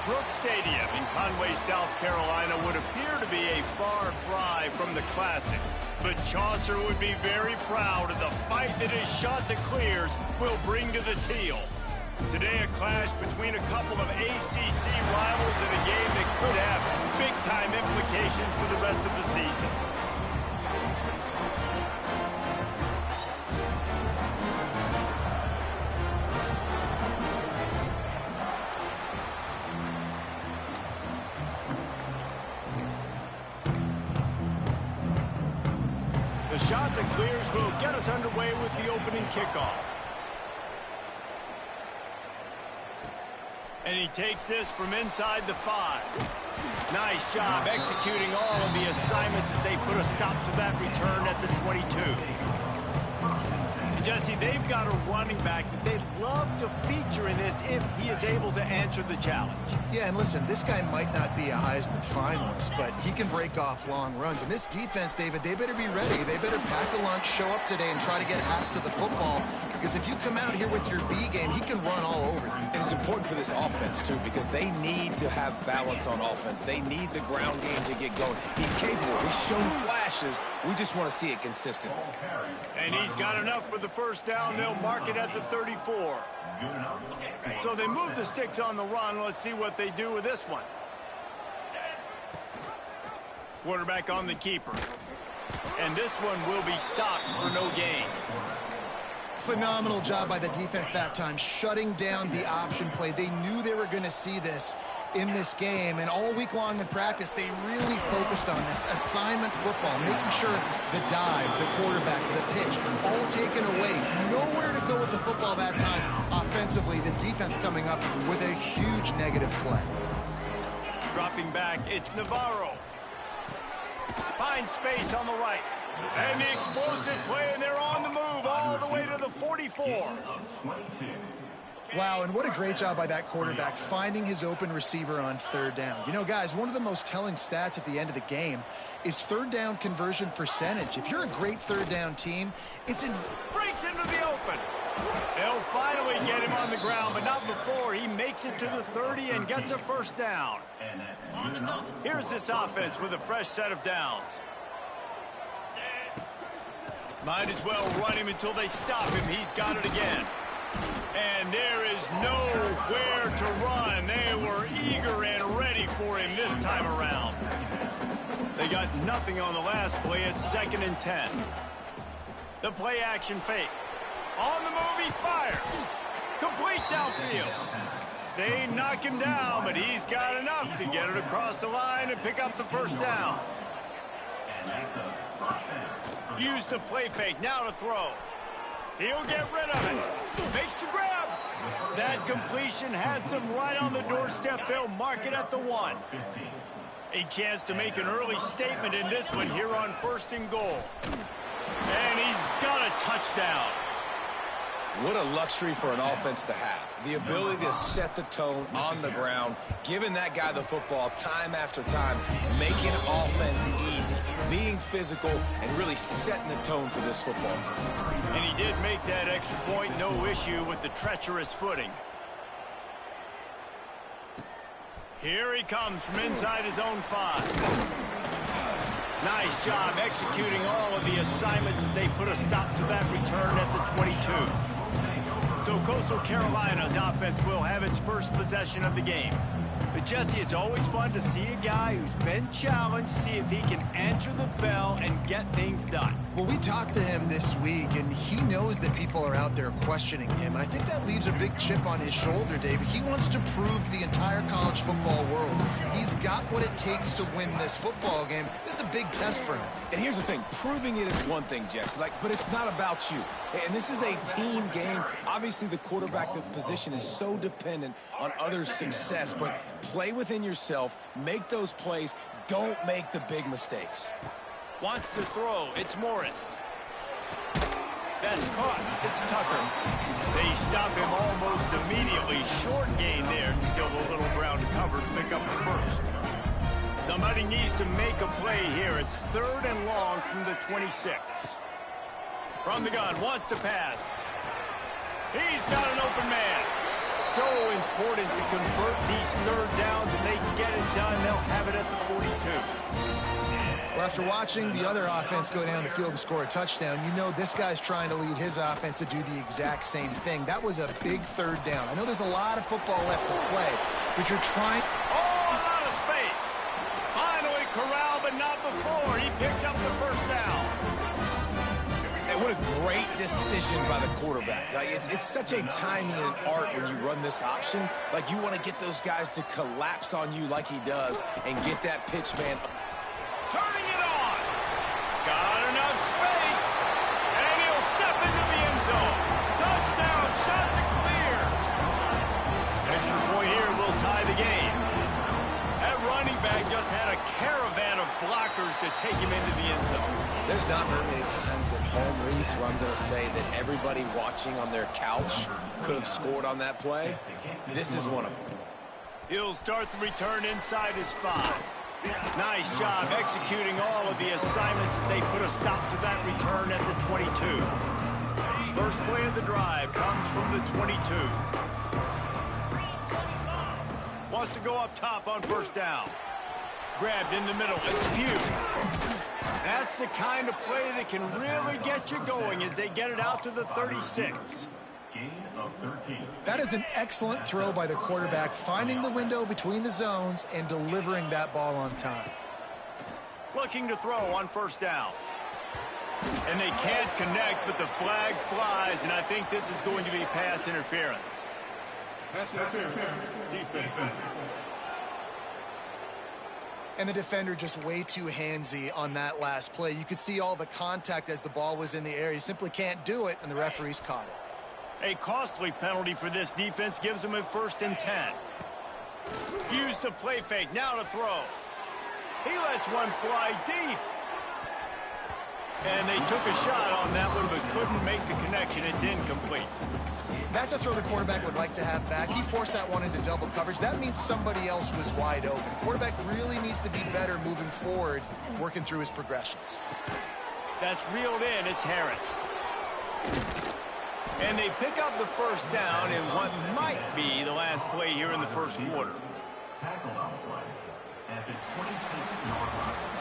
Brooks Stadium in Conway, South Carolina would appear to be a far cry from the classics, but Chaucer would be very proud of the fight that his Chanticleers will bring to the Teal. Today, a clash between a couple of ACC rivals in a game that could have big-time implications for the rest of the season. The Chanticleers will get us underway with the opening kickoff. And he takes this from inside the 5. Nice job executing all of the assignments as they put a stop to that return at the 22. Jesse, they've got a running back that they'd love to feature in this if he is able to answer the challenge. Yeah, and listen, this guy might not be a Heisman finalist, but he can break off long runs. And this defense, David, they better be ready. They better pack a lunch, show up today, and try to get hats to the football. Because if you come out here with your B game, he can run all over you. And it's important for this offense, too, because they need to have balance on offense. They need the ground game to get going. He's capable. He's shown flashes. We just want to see it consistently. And he's got enough for the first down. They'll mark it at the 34. So they move the sticks on the run. Let's see what they do with this one. Quarterback on the keeper. And this one will be stopped for no gain. Phenomenal job by the defense that time, shutting down the option play. They knew they were going to see this in this game, and all week long in practice, they really focused on this assignment football, making sure the dive, the quarterback, the pitch, all taken away. Nowhere to go with the football that time. Offensively, the defense coming up with a huge negative play. Dropping back, it's Navarro. Finds space on the right. And the explosive play, and they're on the move all the way to the 44. Wow, and what a great job by that quarterback, finding his open receiver on third down. You know, guys, one of the most telling stats at the end of the game is third down conversion percentage. If you're a great third down team, it's in... Breaks into the open. They'll finally get him on the ground, but not before he makes it to the 30 and gets a first down. Here's this offense with a fresh set of downs. Might as well run him until they stop him. He's got it again. And there is nowhere to run. They were eager and ready for him this time around. They got nothing on the last play. It's 2nd and 10. The play action fake. On the move, he fires. Complete downfield. They knock him down, but he's got enough to get it across the line and pick up the first down. Use the play fake, now to throw. He'll get rid of it. Makes the grab. That completion has them right on the doorstep. They'll mark it at the 1. A chance to make an early statement in this one here on 1st and goal. And he's got a touchdown. What a luxury for an offense to have. The ability to set the tone on the ground, giving that guy the football time after time, making offense easy, being physical, and really setting the tone for this football game. And he did make that extra point, no issue with the treacherous footing. Here he comes from inside his own 5. Nice job executing all of the assignments as they put a stop to that return at the 22. So Coastal Carolina's offense will have its first possession of the game. But Jesse, it's always fun to see a guy who's been challenged, see if he can answer the bell and get things done. Well, we talked to him this week, and he knows that people are out there questioning him. I think that leaves a big chip on his shoulder, David. He wants to prove to the entire college football world he's got what it takes to win this football game. This is a big test for him. And here's the thing, proving it is one thing, Jesse, but it's not about you. And this is a team game. Obviously, the quarterback position is so dependent on others' success, but play within yourself, make those plays, don't make the big mistakes. Wants to throw, it's Morris. That's caught, it's Tucker. They stop him almost immediately. Short gain there, and still a little ground to cover to pick up the first. Somebody needs to make a play here. It's 3rd and long from the 26. From the gun, wants to pass. He's got an open man. So important to convert these third downs, and they get it done. They'll have it at the 42. Well, after watching the other offense go down the field and score a touchdown, you know this guy's trying to lead his offense to do the exact same thing. That was a big third down. I know there's a lot of football left to play, but you're trying... Oh, a lot of space. Finally corralled, but not before. He picks up the first down. And what a great decision by the quarterback. Like, it's such a timing and art when you run this option. Like, you want to get those guys to collapse on you like he does and get that pitch man. Turning it on. Got enough space. And he'll step into the end zone. Touchdown, shot to clear. Extra point here will tie the game. That running back just had a caravan of blockers to take him into the end zone. There's not very many times at home, Reese, where I'm going to say that everybody watching on their couch could have scored on that play. This is one of them. He'll start the return inside his 5. Nice job executing all of the assignments as they put a stop to that return at the 22. First play of the drive comes from the 22. Wants to go up top on first down. Grabbed in the middle. It's Pugh. That's the kind of play that can really get you going as they get it out to the 36. That is an excellent throw by the quarterback, finding the window between the zones and delivering that ball on time. Looking to throw on first down. And they can't connect, but the flag flies, and I think this is going to be pass interference. Pass interference. Defense. And the defender just way too handsy on that last play. You could see all the contact as the ball was in the air. He simply can't do it, and the referees caught it. A costly penalty for this defense gives them a 1st and 10. Use the play fake, now to throw. He lets one fly deep. And they took a shot on that one, but couldn't make the connection. It's incomplete. That's a throw the quarterback would like to have back. He forced that one into double coverage. That means somebody else was wide open. Quarterback really needs to be better moving forward, working through his progressions. That's reeled in. It's Harris. And they pick up the first down in what might be the last play here in the first quarter.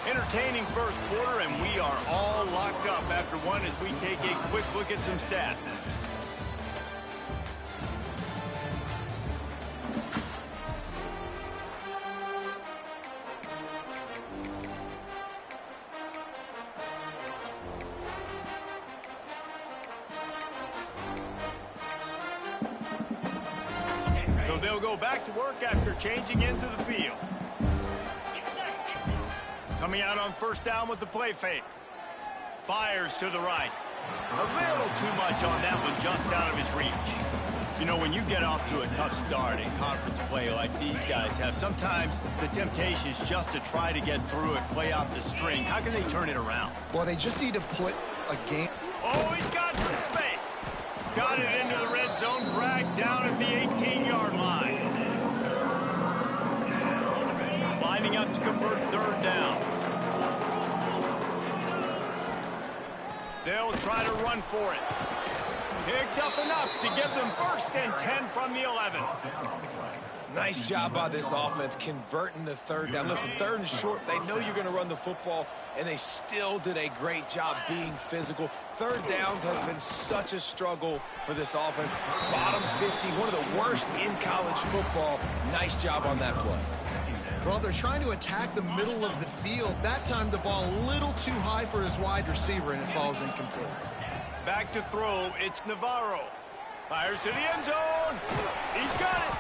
Entertaining first quarter, and we are all locked up after one as we take a quick look at some stats. So they'll go back to work after changing into the field. Coming out on first down with the play fake. Fires to the right. A little too much on that one, just out of his reach. You know, when you get off to a tough start in conference play like these guys have, sometimes the temptation is just to try to get through it, play out the string. How can they turn it around? Well, they just need to put a game... Oh, he's got some space. Got it into the red zone, dragged down at the 18-yard line. Lining up to convert third down. They'll try to run for it. Picks up enough to give them 1st and 10 from the 11. Nice job by this offense converting the third down. Listen, 3rd and short, they know you're going to run the football, and they still did a great job being physical. 3rd downs has been such a struggle for this offense. Bottom 50, one of the worst in college football. Nice job on that play. Well, they're trying to attack the middle of the field. That time the ball a little too high for his wide receiver, and it falls incomplete. Back to throw, it's Navarro. Fires to the end zone. He's got it.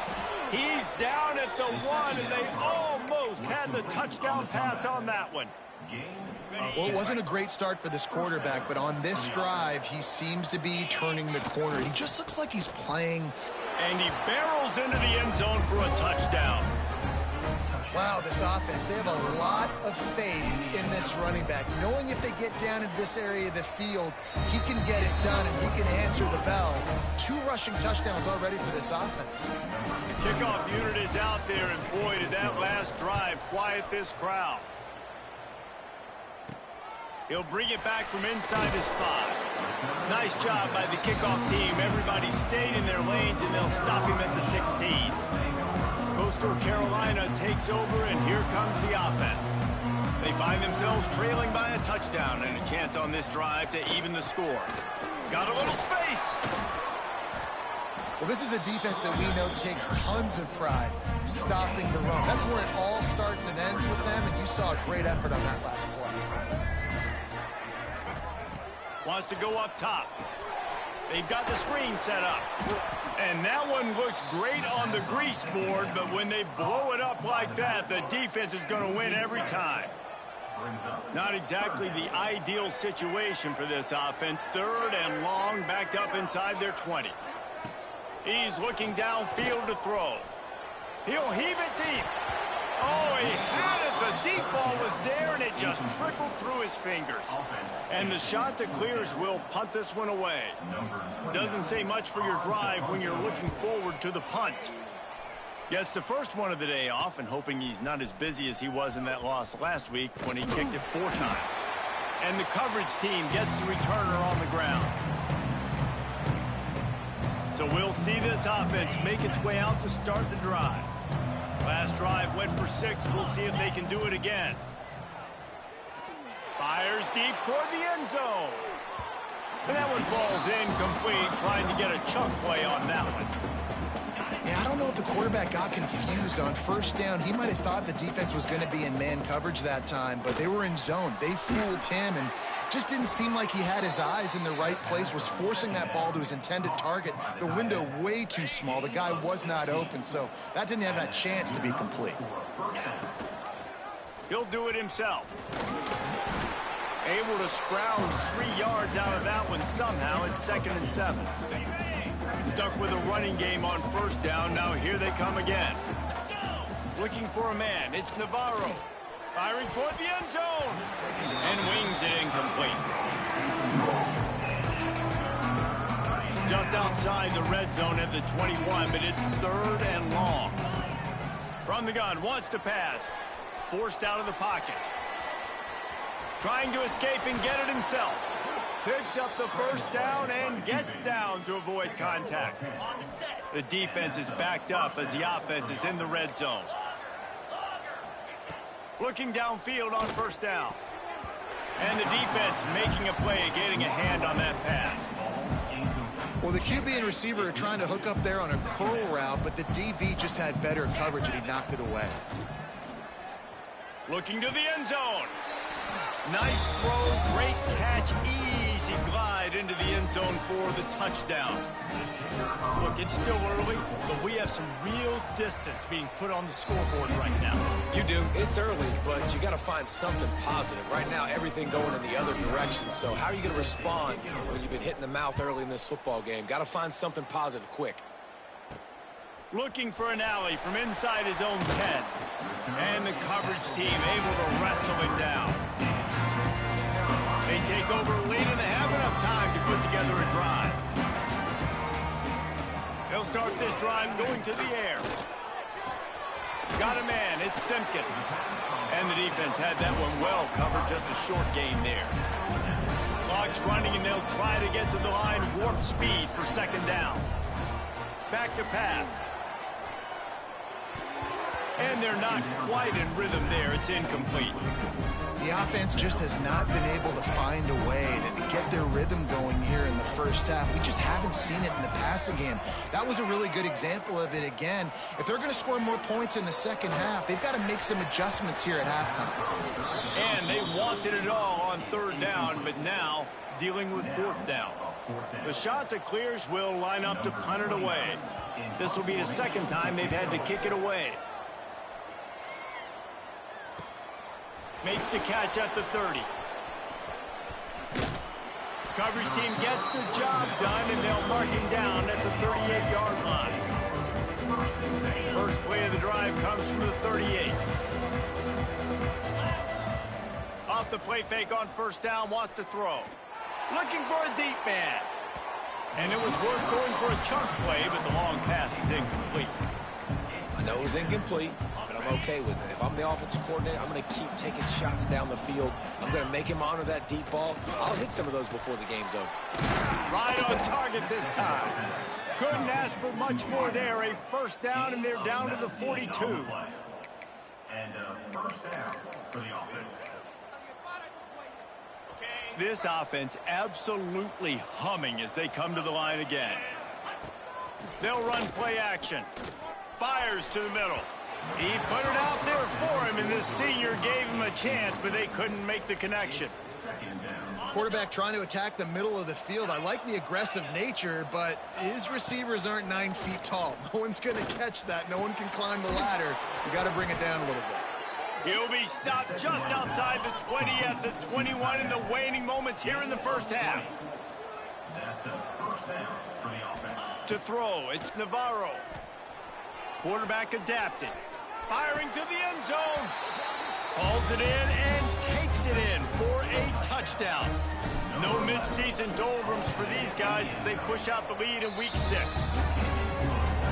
He's down at the 1, and they almost had the touchdown pass on that one. Well, it wasn't a great start for this quarterback, but on this drive, he seems to be turning the corner. He just looks like he's playing. And he barrels into the end zone for a touchdown. Wow, this offense, they have a lot of faith in this running back. Knowing if they get down in this area of the field, he can get it done and he can answer the bell. 2 rushing touchdowns already for this offense. Kickoff unit is out there, and boy, did that last drive quiet this crowd. He'll bring it back from inside his 5. Nice job by the kickoff team. Everybody stayed in their lanes, and they'll stop him at the 16. Coastal Carolina takes over, and here comes the offense. They find themselves trailing by a touchdown and a chance on this drive to even the score. Got a little space. Well, this is a defense that we know takes tons of pride stopping the run. That's where it all starts and ends with them, and you saw a great effort on that last play. Wants to go up top. They've got the screen set up. And that one looked great on the grease board, but when they blow it up like that, the defense is going to win every time. Not exactly the ideal situation for this offense. 3rd and long, backed up inside their 20. He's looking downfield to throw. He'll heave it deep. Oh, he had it. The deep ball was there, and it just trickled through his fingers. And the Chanticleers will punt this one away. Doesn't say much for your drive when you're looking forward to the punt. Gets the first one of the day off, and hoping he's not as busy as he was in that loss last week when he kicked it 4 times. And the coverage team gets the returner on the ground. So we'll see this offense make its way out to start the drive. Last drive went for 6. We'll see if they can do it again. Fires deep toward the end zone. And that one falls incomplete, trying to get a chunk play on that one. Yeah, I don't know if the quarterback got confused on first down. He might have thought the defense was going to be in man coverage that time, but they were in zone. They fooled him and just didn't seem like he had his eyes in the right place, was forcing that ball to his intended target. The window way too small. The guy was not open, so that didn't have that chance to be complete. He'll do it himself. Able to scrounge 3 yards out of that one somehow. It's 2nd and 7. Stuck with a running game on first down. Now here they come again. Looking for a man. It's Navarro. Firing toward the end zone. And wings it incomplete. Just outside the red zone at the 21, but it's 3rd and long. From the gun, wants to pass. Forced out of the pocket. Trying to escape and get it himself. Picks up the first down and gets down to avoid contact. The defense is backed up as the offense is in the red zone. Looking downfield on first down. And the defense making a play, getting a hand on that pass. Well, the QB and receiver are trying to hook up there on a curl route, but the DB just had better coverage and he knocked it away. Looking to the end zone. Nice throw, great catch, easy glide into the end zone for the touchdown. Look, it's still early, but we have some real distance being put on the scoreboard right now. You do. It's early, but you got to find something positive. Right now, everything going in the other direction. So how are you going to respond when you've been hit in the mouth early in this football game? Got to find something positive quick. Looking for an alley from inside his own 10. And the coverage team able to wrestle him down. They take over lead and they have enough time to put together a drive. They'll start this drive going to the air. Got a man, it's Simpkins. And the defense had that one well covered, just a short gain there. Clock's running and they'll try to get to the line, warp speed for 2nd down. Back to pass. And they're not quite in rhythm there. It's incomplete. The offense just has not been able to find a way to get their rhythm going here in the first half. We just haven't seen it in the passing game. That was a really good example of it again. If they're going to score more points in the second half, they've got to make some adjustments here at halftime. And they wanted it all on 3rd down, but now dealing with 4th down. The Chanticleers will line up to punt it away. This will be the 2nd time they've had to kick it away. Makes the catch at the 30. Coverage team gets the job done, and they'll mark him down at the 38-yard line. First play of the drive comes from the 38. Off the play fake on first down, wants to throw. Looking for a deep man. And it was worth going for a chunk play, but the long pass is incomplete. I know it was incomplete, but I'm okay with it. If I'm the offensive coordinator, I'm going to keep taking shots down the field. I'm going to make him honor that deep ball. I'll hit some of those before the game's over. Right on target this time. Couldn't ask for much more there. A first down, and they're down to the 42. And first down for the offense. This offense absolutely humming as they come to the line again. They'll run play action. Fires to the middle. He put it out there for him, and this senior gave him a chance, but they couldn't make the connection. Quarterback trying to attack the middle of the field. I like the aggressive nature, but his receivers aren't 9 feet tall. No one's going to catch that. No one can climb the ladder. You got to bring it down a little bit. He'll be stopped just outside the 20 at the 21 in the waning moments here in the first half. That's a first down for the offense. To throw, it's Navarro. Quarterback adapted. Firing to the end zone. Hauls it in and takes it in for a touchdown. No midseason doldrums for these guys as they push out the lead in week 6.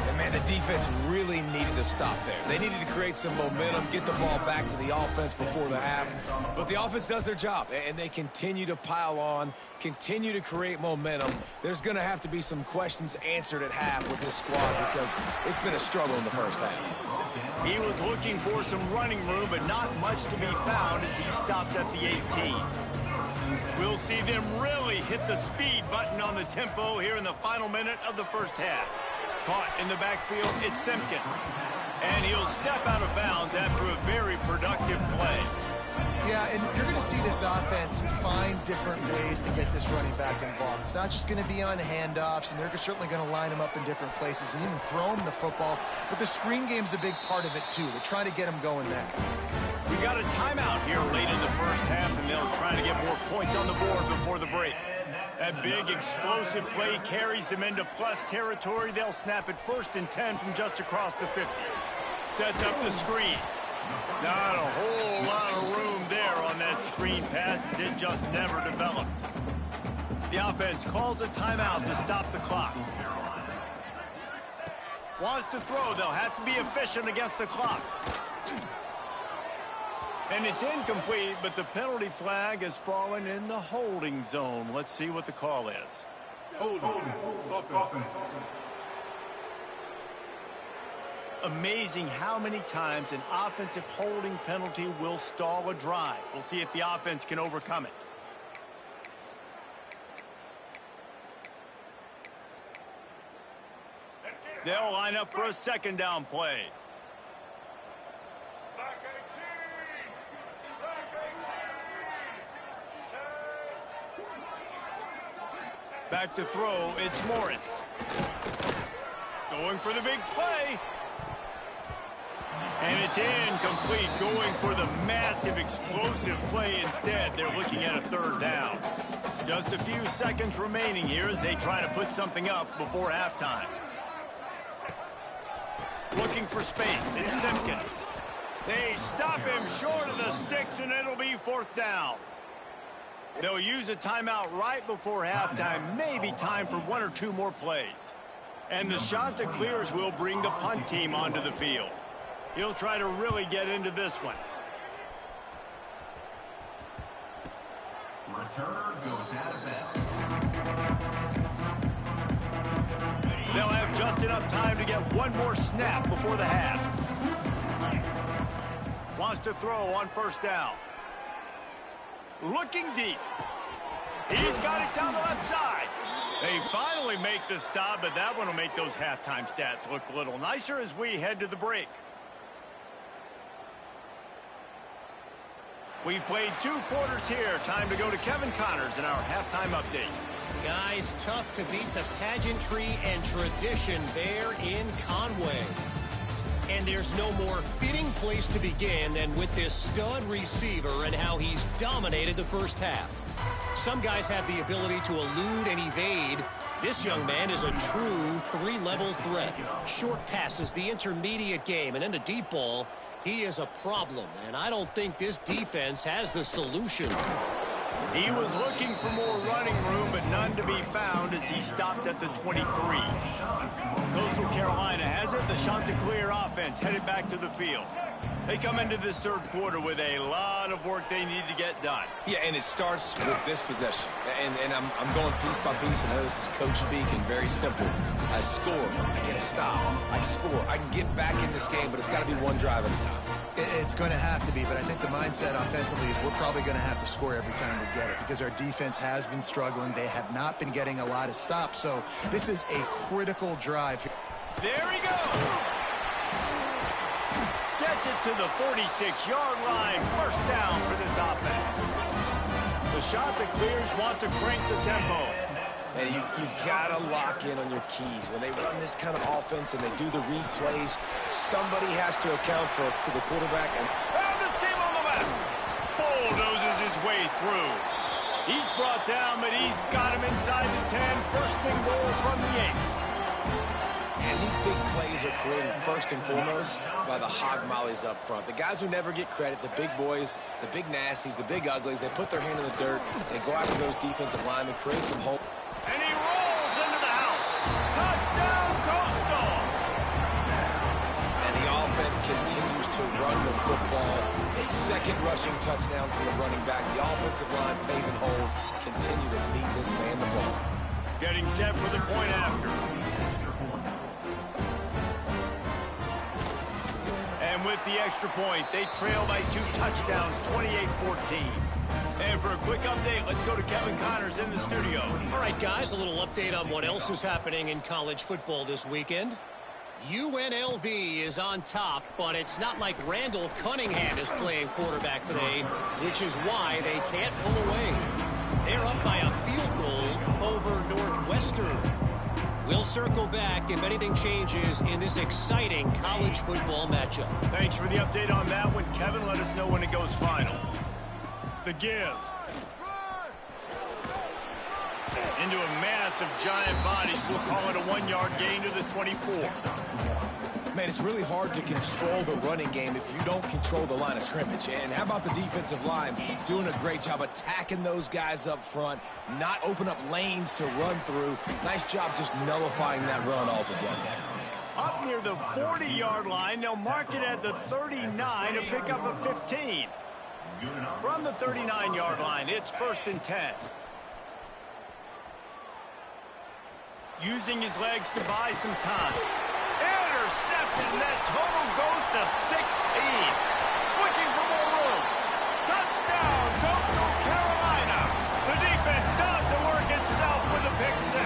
And man, the defense really needed to stop there. They needed to create some momentum, get the ball back to the offense before the half. But the offense does their job, and they continue to pile on, continue to create momentum. There's going to have to be some questions answered at half with this squad because it's been a struggle in the first half. He was looking for some running room, but not much to be found as he stopped at the 18. We'll see them really hit the speed button on the tempo here in the final minute of the first half. Caught in the backfield, it's Simpkins. And he'll step out of bounds after a very productive play. Yeah, and you're going to see this offense find different ways to get this running back involved. It's not just going to be on handoffs, and they're certainly going to line him up in different places and even throw him the football. But the screen game's a big part of it, too. They're trying to get him going there. We got a timeout here late in the first half, and they'll try to get more points on the board before the break. That big explosive play carries them into plus territory. They'll snap it 1st and 10 from just across the 50. Sets up the screen. Not a whole lot of room there on that screen pass as it just never developed. The offense calls a timeout to stop the clock. Wants to throw. They'll have to be efficient against the clock. And it's incomplete, but the penalty flag has fallen in the holding zone. Let's see what the call is. Amazing how many times an offensive holding penalty will stall a drive. We'll see if the offense can overcome it. They'll line up for a second down play. Back to throw, it's Morris. Going for the big play. And it's incomplete, going for the massive explosive play instead. They're looking at a 3rd down. Just a few seconds remaining here as they try to put something up before halftime. Looking for space, it's Simpkins. They stop him short of the sticks, and it'll be 4th down. They'll use a timeout right before halftime, maybe time for 1 or 2 more plays. And the Chanticleers will bring the punt team onto the field. He'll try to really get into this one. Returner goes out of bounds. They'll have just enough time to get 1 more snap before the half. Wants to throw on 1st down. Looking deep. He's got it down the left side. They finally make the stop, but that one will make those halftime stats look a little nicer as we head to the break. We've played 2 quarters here. Time to go to Kevin Connors in our halftime update. Guys, tough to beat the pageantry and tradition there in Conway. And there's no more fitting place to begin than with this stud receiver and how he's dominated the first half. Some guys have the ability to elude and evade. This young man is a true 3-level threat. Short passes, the intermediate game, and then the deep ball. He is a problem, and I don't think this defense has the solution. He was looking for more running room, but none to be found as he stopped at the 23. Coastal Carolina has it. The Chanticleer offense headed back to the field. They come into this third quarter with a lot of work they need to get done. Yeah, and it starts with this possession. And I'm going piece by piece. I know this is coach speaking, very simple. I score, I get a stop, I score. I can get back in this game, but it's got to be one drive at a time. It's going to have to be, but I think the mindset offensively is we're probably going to have to score every time we get it because our defense has been struggling. They have not been getting a lot of stops, so this is a critical drive. There he goes. Gets it to the 46-yard line. First down for this offense. The shot that clears want to crank the tempo. And you got to lock in on your keys. When they run this kind of offense and they do the read plays, somebody has to account for the quarterback. And the seam on the left. Bulldozes his way through. He's brought down, but he's got him inside the 10. First and goal from the 8. And these big plays are created first and foremost by the hog mollies up front. The guys who never get credit, the big boys, the big nasties, the big uglies, they put their hand in the dirt. They go after those defensive linemen, create some hope. And he rolls into the house. Touchdown, Coastal. And the offense continues to run the football. The second rushing touchdown from the running back. The offensive line paving holes continue to feed this man the ball. Getting set for the point after. And with the extra point, they trail by 2 touchdowns, 28-14. And for a quick update, let's go to Kevin Connors in the studio. All right, guys, a little update on what else is happening in college football this weekend. UNLV is on top, but it's not like Randall Cunningham is playing quarterback today, which is why they can't pull away. They're up by a field goal over Northwestern. We'll circle back if anything changes in this exciting college football matchup. Thanks for the update on that one, Kevin. Let us know when it goes final. The give. Into a mass of giant bodies. We'll call it a 1-yard gain to the 24. Man, it's really hard to control the running game if you don't control the line of scrimmage. And how about the defensive line doing a great job attacking those guys up front, not open up lanes to run through. Nice job just nullifying that run altogether. Up near the 40-yard line, they'll mark it at the 39 to pick up a 15. From the 39-yard line, it's 1st and 10. Using his legs to buy some time. Intercepted, and that total goes to 16. Looking for more room. Touchdown, Coastal Carolina. The defense does the work itself with a pick 6.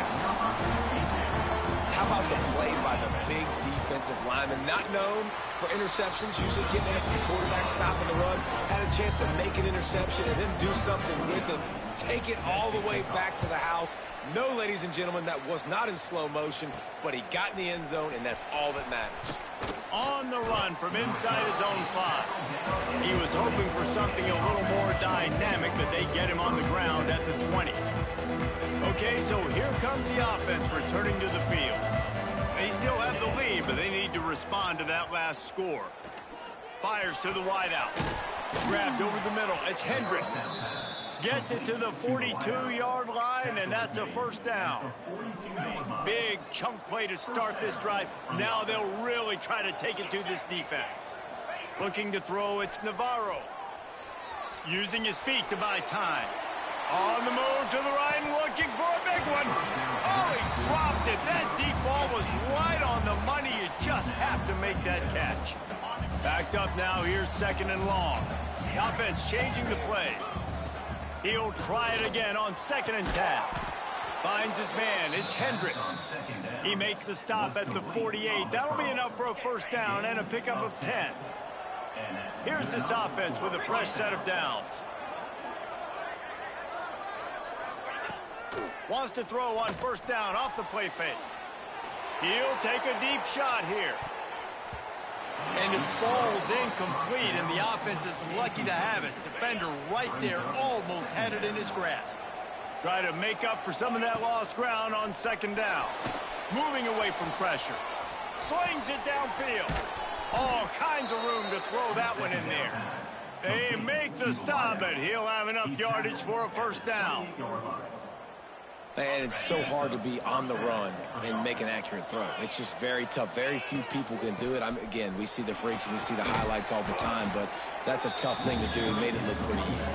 How about the play by the big defensive lineman? Not known for interceptions, usually getting after the quarterback, stopping the run. Had a chance to make an interception and then do something with it. Take it all the way back to the house. No, ladies and gentlemen, that was not in slow motion, but he got in the end zone, and that's all that matters. On the run from inside his own 5. He was hoping for something a little more dynamic, but they get him on the ground at the 20. Okay, so here comes the offense returning to the field. They still have the lead, but they need to respond to that last score. Fires to the wideout. Grabbed over the middle. It's Hendricks. Gets it to the 42-yard line, and that's a first down. Big chunk play to start this drive. Now they'll really try to take it to this defense. Looking to throw, it's Navarro. Using his feet to buy time. On the move to the right, looking for a big one. Oh, he dropped it. That deep ball was right on the money. You just have to make that catch. Backed up now. Here's 2nd and long. The offense changing the play. He'll try it again on 2nd and 10. Finds his man. It's Hendricks. He makes the stop at the 48. That'll be enough for a first down and a pickup of 10. Here's this offense with a fresh set of downs. Wants to throw on first down off the play fake. He'll take a deep shot here. And it falls incomplete, and the offense is lucky to have it. Defender right there almost had it in his grasp. Try to make up for some of that lost ground on 2nd down. Moving away from pressure. Slings it downfield. All kinds of room to throw that one in there. They make the stop, but he'll have enough yardage for a first down. And it's so hard to be on the run and make an accurate throw. It's just very tough. Very few people can do it. Again, we see the freaks and we see the highlights all the time, but that's a tough thing to do. He made it look pretty easy.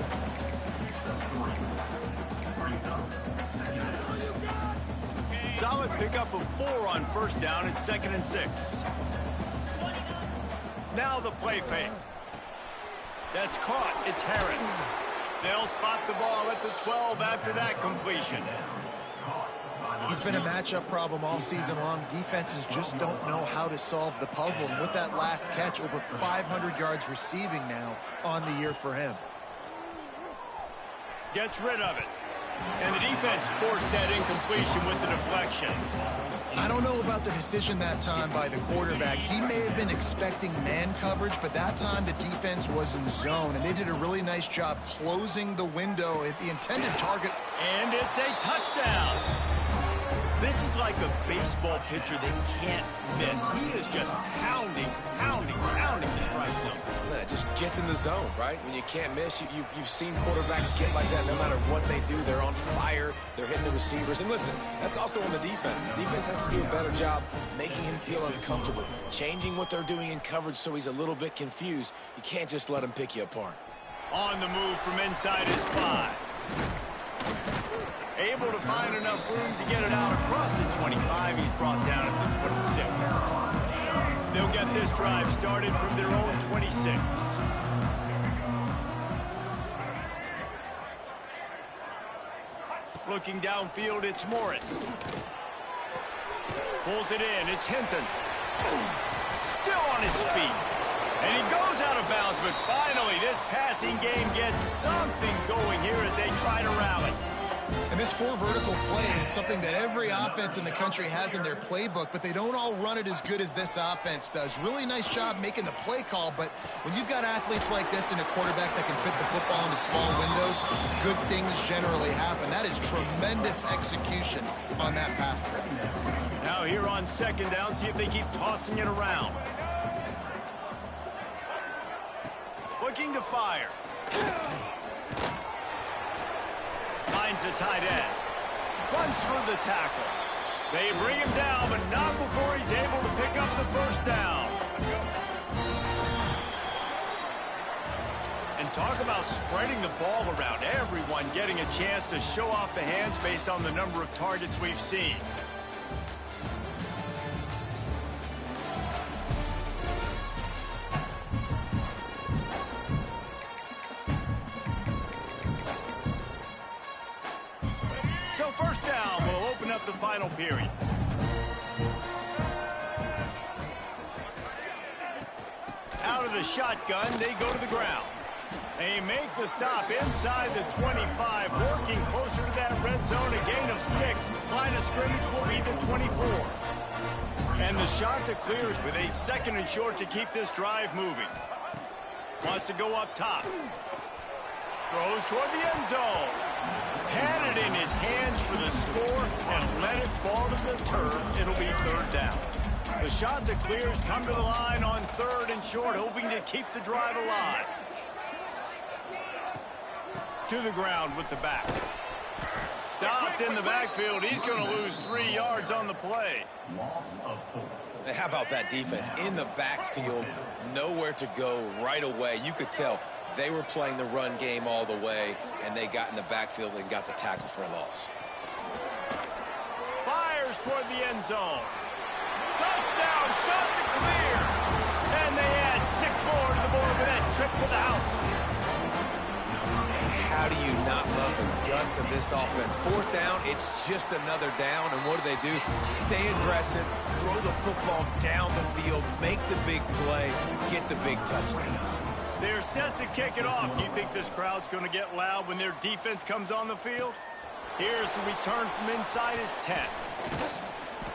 Solid pickup of 4 on first down at 2nd and 6. Now the play fake. That's caught. It's Harris. They'll spot the ball at the 12 after that completion. He's been a matchup problem all season long. Defenses just don't know how to solve the puzzle. And with that last catch, over 500 yards receiving now on the year for him. Gets rid of it. And the defense forced that incompletion with the deflection. I don't know about the decision that time by the quarterback. He may have been expecting man coverage, but that time the defense was in zone, and they did a really nice job closing the window at the intended target. And it's a touchdown. This is like a baseball pitcher that can't miss. He is just pounding the strike zone. It just gets in the zone, right? When you can't miss, you've seen quarterbacks get like that. No matter what they do, they're on fire. They're hitting the receivers. And listen, that's also on the defense. The defense has to do a better job making him feel uncomfortable, changing what they're doing in coverage so he's a little bit confused. You can't just let him pick you apart. On the move from inside his 5. Able to find enough room to get it out across the 25. He's brought down at the 26. They'll get this drive started from their own 26. Looking downfield, it's Morris. Pulls it in. It's Hinton. Still on his feet. And he goes out of bounds, but finally this passing game gets something going here as they try to rally. And this 4 vertical play is something that every offense in the country has in their playbook, but they don't all run it as good as this offense does. Really nice job making the play call, but when you've got athletes like this and a quarterback that can fit the football into small windows, good things generally happen. That is tremendous execution on that pass play. Now here on 2nd down, see if they keep tossing it around. Looking to fire. Finds a tight end. Runs through the tackle. They bring him down, but not before he's able to pick up the first down. And talk about spreading the ball around. Everyone getting a chance to show off the hands based on the number of targets we've seen. So first down will open up the final period. Out of the shotgun, they go to the ground. They make the stop inside the 25, working closer to that red zone, a gain of 6. Line of scrimmage will be the 24. And the shot to clears with a 2nd and short to keep this drive moving. Wants to go up top. Throws toward the end zone. Had it in his hands for the score and let it fall to the turf. It'll be 3rd down. The shot that clears come to the line on 3rd and short, hoping to keep the drive alive. To the ground with the back. Stopped in the backfield. He's going to lose 3 yards on the play. How about that defense? In the backfield, nowhere to go right away. You could tell they were playing the run game all the way, and they got in the backfield and got the tackle for a loss. Fires toward the end zone. Touchdown, shot to clear. And they add 6 more to the board with that trip to the house. And how do you not love the guts of this offense? 4th down, it's just another down, and what do? Stay aggressive, throw the football down the field, make the big play, get the big touchdown. They're set to kick it off. Do you think this crowd's going to get loud when their defense comes on the field? Here's the return from inside his 10.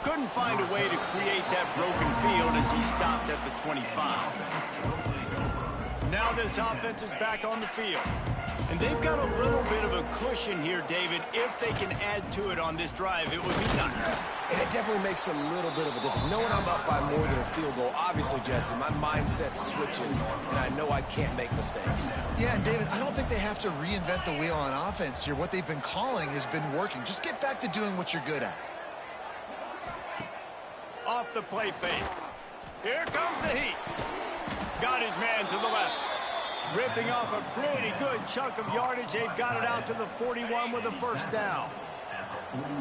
Couldn't find a way to create that broken field as he stopped at the 25. Now this offense is back on the field. And they've got a little bit of a cushion here, David. If they can add to it on this drive, it would be nice. And it definitely makes a little bit of a difference. Knowing I'm up by more than a field goal, obviously, Jesse, my mindset switches, and I know I can't make mistakes. Yeah, and David, I don't think they have to reinvent the wheel on offense here. What they've been calling has been working. Just get back to doing what you're good at. Off the play fake. Here comes the heat. Got his man to the left. Ripping off a pretty good chunk of yardage. They've got it out to the 41 with a first down.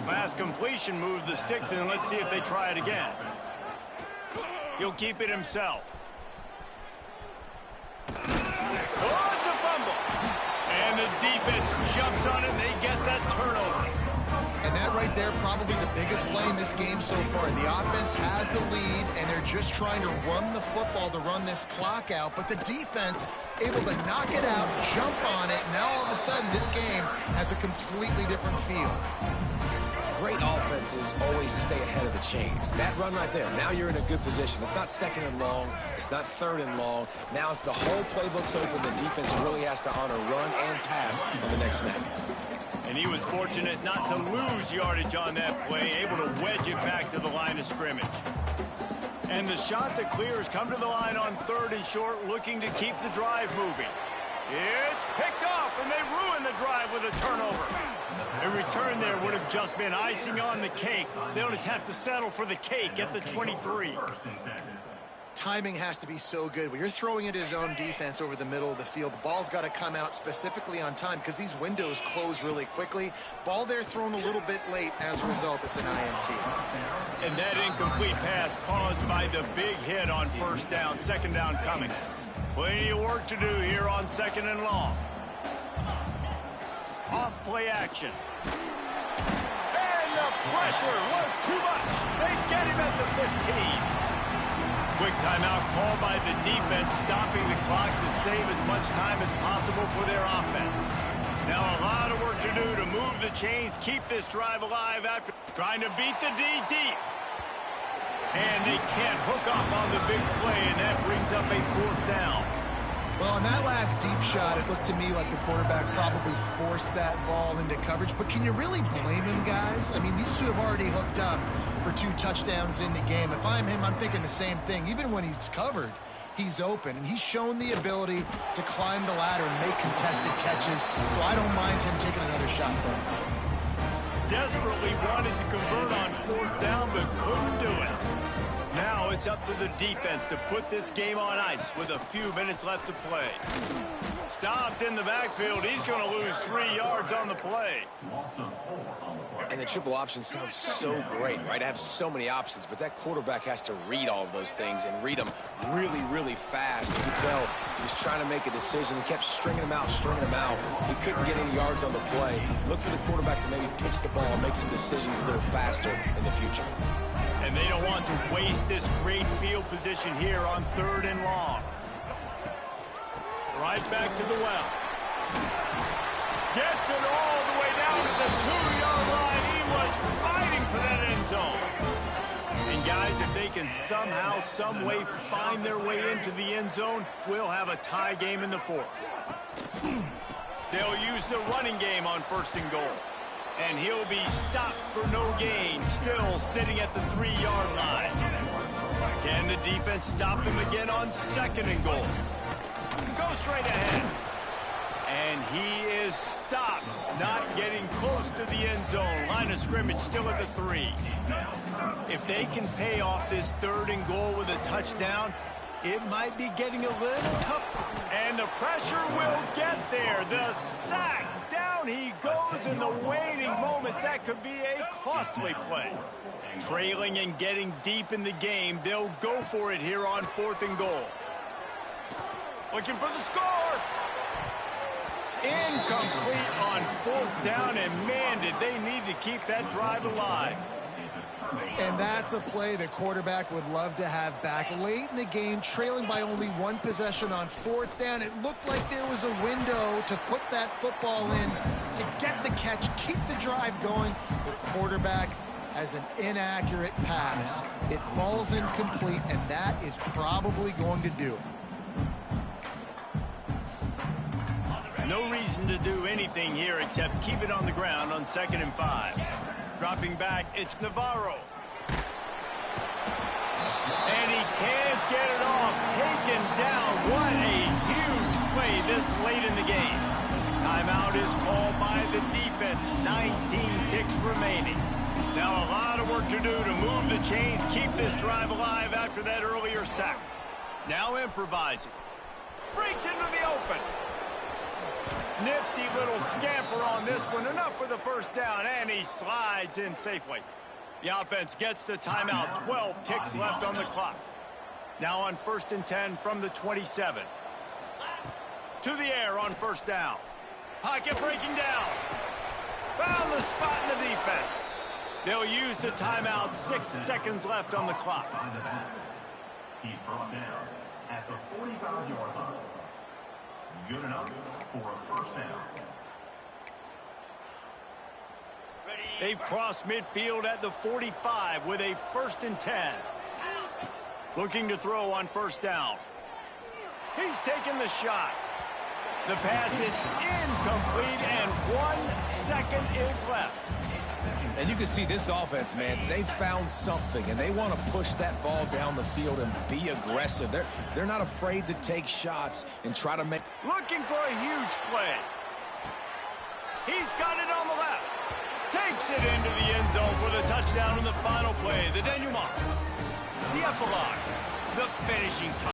Pass completion moves the sticks in. Let's see if they try it again. He'll keep it himself. Oh, it's a fumble. And the defense jumps on it. They get that turnover. And that right there, probably the biggest play in this game so far. The offense has the lead, and they're just trying to run the football to run this clock out. But the defense able to knock it out, jump on it. Now all of a sudden, this game has a completely different feel. Great offenses always stay ahead of the chains. That run right there, now you're in a good position. It's not second and long. It's not third and long. Now it's the whole playbook's open. The defense really has to honor run and pass on the next snap. And he was fortunate not to lose yardage on that play, able to wedge it back to the line of scrimmage. And the shot to clear has come to the line on 3rd and short, looking to keep the drive moving. It's picked off, and they ruin the drive with a turnover. A return there would have just been icing on the cake. They'll just have to settle for the cake at the 23. Timing has to be so good. When you're throwing at his own defense over the middle of the field, the ball's got to come out specifically on time because these windows close really quickly. Ball there thrown a little bit late. As a result, it's an INT. And that incomplete pass caused by the big hit on first down. Second down coming. Plenty of work to do here on 2nd and long. Off play action. And the pressure was too much. They get him at the 15. Quick timeout called by the defense, stopping the clock to save as much time as possible for their offense. Now a lot of work to do to move the chains, keep this drive alive after trying to beat the D deep. And they can't hook up on the big play, and that brings up a 4th down. Well, on that last deep shot, it looked to me like the quarterback probably forced that ball into coverage. But can you really blame him, guys? I mean, these two have already hooked up for 2 touchdowns in the game. If I'm him, I'm thinking the same thing. Even when he's covered, he's open. And he's shown the ability to climb the ladder and make contested catches. So I don't mind him taking another shot there. Desperately wanted to convert on 4th down, but couldn't do it. Now it's up to the defense to put this game on ice with a few minutes left to play. Stopped in the backfield. He's going to lose 3 yards on the play. And the triple option sounds so great, right? I have so many options, but that quarterback has to read all of those things and read them really, really fast. You can tell he was trying to make a decision. He kept stringing them out. He couldn't get any yards on the play. Look for the quarterback to maybe pitch the ball, make some decisions a little faster in the future. And they don't want to waste this great field position here on 3rd and long. Right back to the well. Gets it all the way down to the 2-yard line. He was fighting for that end zone. And guys, if they can somehow, some way find their way into the end zone, we'll have a tie game in the 4th. They'll use the running game on 1st and goal. And he'll be stopped for no gain, still sitting at the 3-yard line. Can the defense stop him again on 2nd and goal? Go straight ahead. And he is stopped, not getting close to the end zone. Line of scrimmage still at the 3. If they can pay off this 3rd and goal with a touchdown, it might be getting a little tough. And the pressure will get there. The sack. Down he goes in the waiting moments. That could be a costly play. Trailing and getting deep in the game, they'll go for it here on 4th and goal. Looking for the score. Incomplete on 4th down, and man, did they need to keep that drive alive. And that's a play the quarterback would love to have back. Late in the game, trailing by only 1 possession on 4th down, it looked like there was a window to put that football in, to get the catch, keep the drive going. The quarterback has an inaccurate pass. It falls incomplete, and that is probably going to do it. No reason to do anything here except keep it on the ground on 2nd and 5. Dropping back, it's Navarro. And he can't get it off. Taken down. What a huge play this late in the game. Timeout is called by the defense. 19 ticks remaining. Now a lot of work to do to move the chains, keep this drive alive after that earlier sack. Now improvising. Breaks into the open. Nifty little scamper on this one. Enough for the first down, and he slides in safely. The offense gets the timeout. 12 ticks left on the clock. Now on 1st and 10 from the 27. To the air on 1st down. Pocket breaking down. Found the spot in the defense. They'll use the timeout. 6 seconds left on the clock. He's brought down at the 45-yard line. Good enough for a first down. They've crossed midfield at the 45 with a 1st and 10. Looking to throw on 1st down. He's taking the shot. The pass is incomplete, and 1 second is left. And you can see this offense, man, they found something, and they want to push that ball down the field and be aggressive. They're not afraid to take shots and try to make... Looking for a huge play. He's got it on the left. Takes it into the end zone for the touchdown in the final play. The denouement. The epilogue. The finishing touch.